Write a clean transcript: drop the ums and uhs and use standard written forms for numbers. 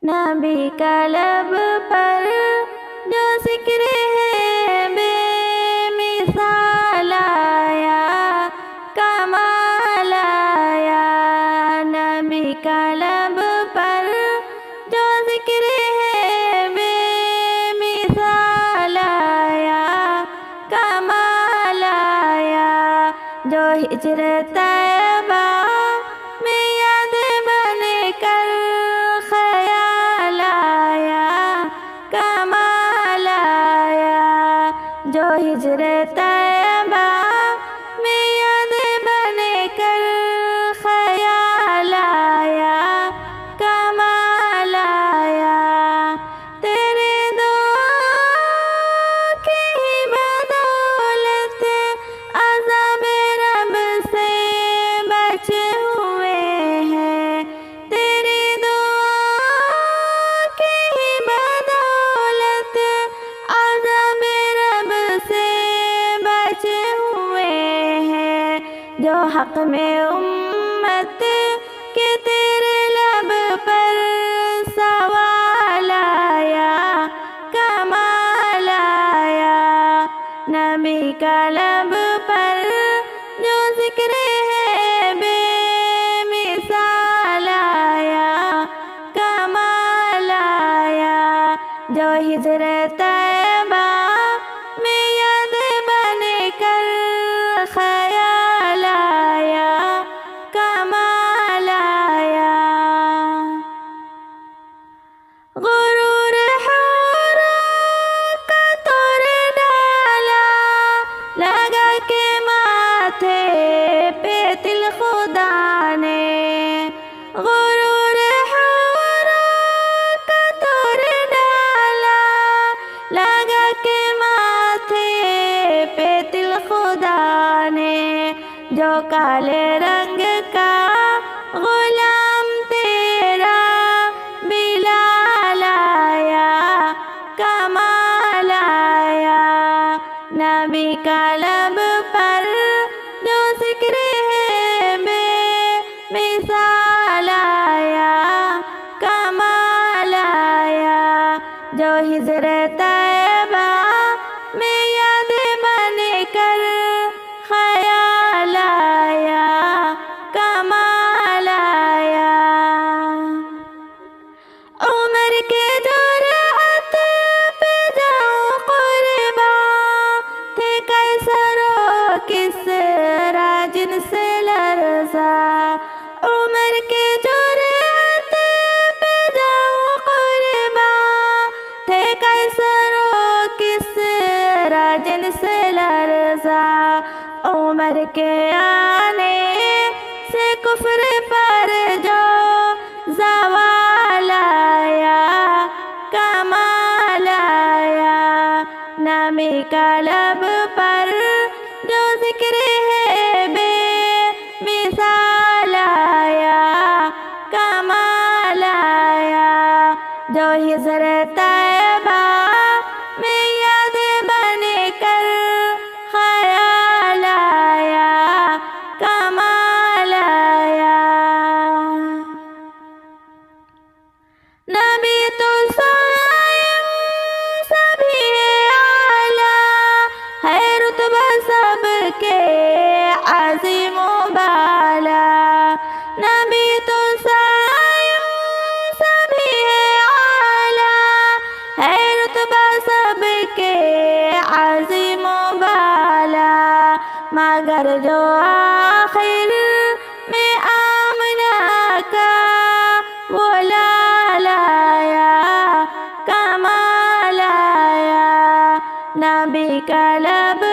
نبی کا لب پر جو ذکر ہے بے مثال آیا، کمال آیا۔ نبی کا لب پر جو ذکر ہے بے مثال آیا، کمال آیا۔ جو ہجر طیبہ میں یاد بن کر خیال آیا، کمال آیا۔ جو ہجر طیبہ میں یاد بن کر خیال آیا، کمال آیا۔ تیرے دعا کی ہی بدولت عذاب رب سے بچے ہوئے ہیں، تیری دعا کی ہی بدولت عذاب رب سے بچے ہوئے ہیں۔ جو حق میں امت کے تیرے لب پر سوال آیا، کمال آیا۔ نبی کا لب پر جو ذکر ہے بے مثال آیا، کمال آیا۔ جو ہجر طیبہ میں یاد بن کر خیال آیا، کمال آیا۔ غرور حور کا تور ڈالا لگا کے ماتھے پہ دل خدا نے، غرور حور کا تور ڈالا لگا کے ماتھے پہ دل خدا نے۔ جو کالے رنگ کا غلام تیرا بلال آیا، کمال آیا۔ نبی کا لب پر جو ذکر ہے بے مثال آیا، کمال آیا۔ جو ہجر طیبہ میں یاد بن کر خیال آیا، کمال آیا۔ عمر کے جرأت پہ جاؤں قرباں، تھے قیصر و کسریٰ جن سے لرزا۔ عمر کے جرأت پہ جاؤں قرباں، تھے قیصر و کسریٰ جن سے لرزا۔ عمر کے آنے سے کفر پر جو زوال آیا، کمال آیا۔ نبی کا لب پر جو ذکر ہے بے مثال آیا، کمال آیا۔ جو ہجر طیبہ میں یاد بن کر خیال آیا، کمال آیا۔ نبی تو صائم سبھی اعلیٰ ہے، رتبہ سب کے عظیم و بالا۔ نبی تو صائم سبھی اعلیٰ ہے، رتبہ سب کے عظیم و بالا۔ مگر جو آخر میں آمنہ کا وہ لال آیا، کمال آیا۔ نبی کا لب